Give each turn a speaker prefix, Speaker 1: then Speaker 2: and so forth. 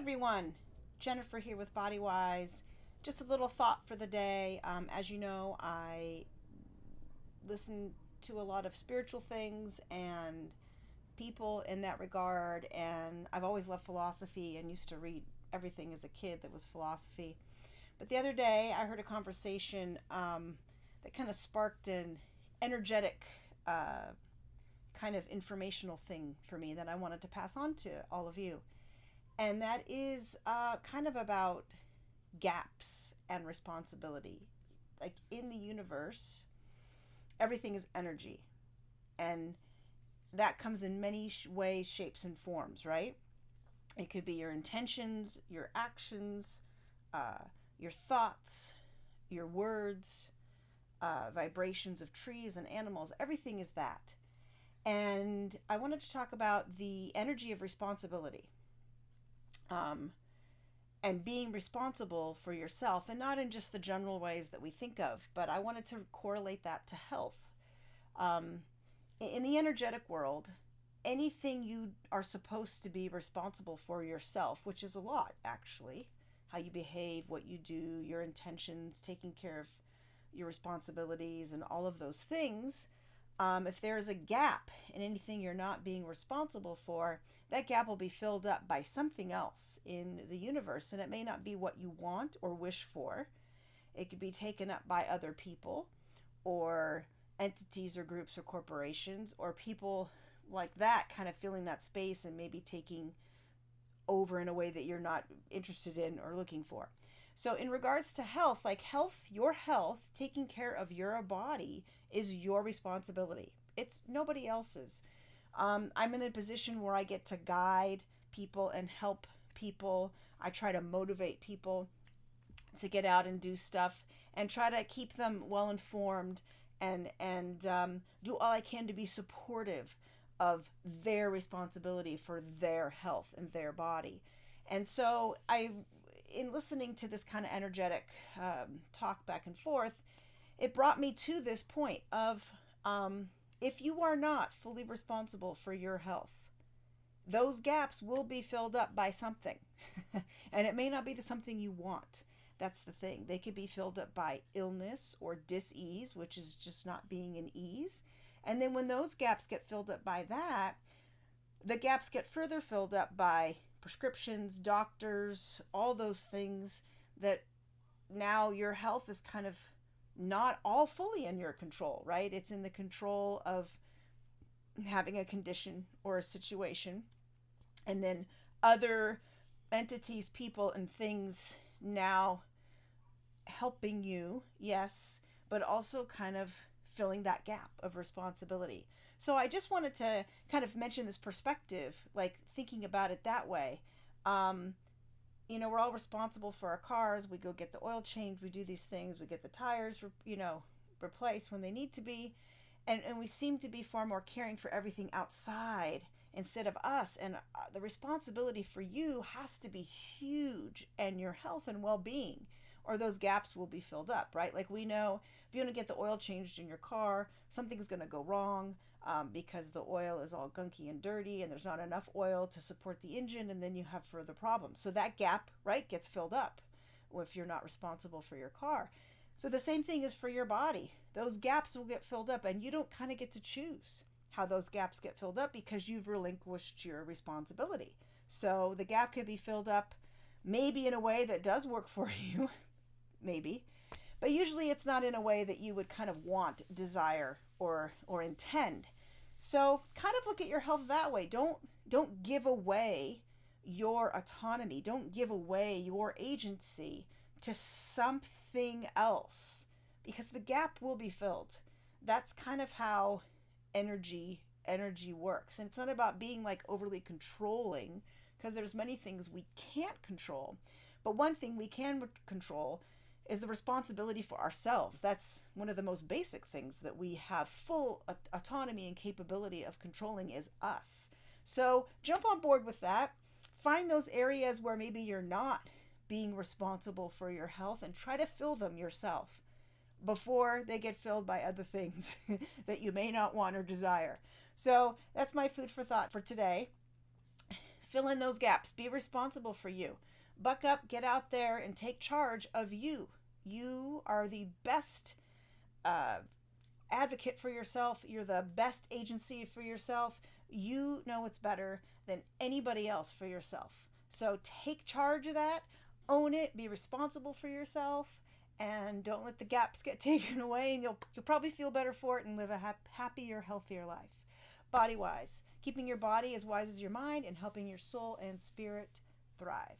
Speaker 1: everyone, Jennifer here with BodyWise. Just a little thought for the day. As you know, I listen to a lot of spiritual things and people in that regard, and I've always loved philosophy and used to read everything as a kid that was philosophy. But the other day, I heard a conversation that kind of sparked an energetic kind of informational thing for me that I wanted to pass on to all of you. And that is kind of about gaps and responsibility. Like in the universe, everything is energy. And that comes in many ways, shapes, and forms, right? It could be your intentions, your actions, your thoughts, your words, vibrations of trees and animals. Everything is that. And I wanted to talk about the energy of responsibility, and being responsible for yourself, and not in just the general ways that we think of, but I wanted to correlate that to health. In the energetic world, anything you are supposed to be responsible for yourself, which is a lot actually, how you behave, what you do, your intentions, taking care of your responsibilities, and all of those things. If there is a gap in anything you're not being responsible for, that gap will be filled up by something else in the universe, and it may not be what you want or wish for. It could be taken up by other people or entities or groups or corporations or people like that, kind of filling that space and maybe taking over in a way that you're not interested in or looking for. So in regards to health, like health, your health, taking care of your body is your responsibility. It's nobody else's. I'm in a position where I get to guide people and help people. I try to motivate people to get out and do stuff and try to keep them well informed and do all I can to be supportive of their responsibility for their health and their body. And so in listening to this kind of energetic talk back and forth, it brought me to this point of if you are not fully responsible for your health, those gaps will be filled up by something. And it may not be the something you want. That's the thing. They could be filled up by illness or dis-ease, which is just not being in ease. And then when those gaps get filled up by that, the gaps get further filled up by prescriptions, doctors, all those things that now your health is kind of not all fully in your control, right? It's in the control of having a condition or a situation. And then other entities, people, and things now helping you, yes, but also kind of filling that gap of responsibility. So I just wanted to kind of mention this perspective, like thinking about it that way. We're all responsible for our cars. We go get the oil changed. We do these things. We get the tires, replaced when they need to be. And we seem to be far more caring for everything outside instead of us. And the responsibility for you has to be huge, and your health and well-being, or those gaps will be filled up, right? Like we know if you want to get the oil changed in your car, something's going to go wrong because the oil is all gunky and dirty and there's not enough oil to support the engine, and then you have further problems. So that gap, right, gets filled up if you're not responsible for your car. So the same thing is for your body. Those gaps will get filled up, and you don't kind of get to choose how those gaps get filled up because you've relinquished your responsibility. So the gap can be filled up maybe in a way that does work for you, maybe, but usually it's not in a way that you would kind of want, desire, or intend. So kind of look at your health that way. Don't give away your autonomy. Don't give away your agency to something else, because the gap will be filled. That's kind of how energy works. And it's not about being like overly controlling, because there's many things we can't control. But one thing we can control is the responsibility for ourselves. That's one of the most basic things that we have full autonomy and capability of controlling, is us. So jump on board with that. Find those areas where maybe you're not being responsible for your health and try to fill them yourself before they get filled by other things that you may not want or desire. So that's my food for thought for today. Fill in those gaps. Be responsible for you. Buck up, get out there, and take charge of you. You are the best uh, advocate for yourself. You're the best agency for yourself. You know what's better than anybody else for yourself. So take charge of that, own it, be responsible for yourself, and don't let the gaps get taken away, and you'll probably feel better for it and live a happier, healthier life. Body wise, keeping your body as wise as your mind and helping your soul and spirit thrive.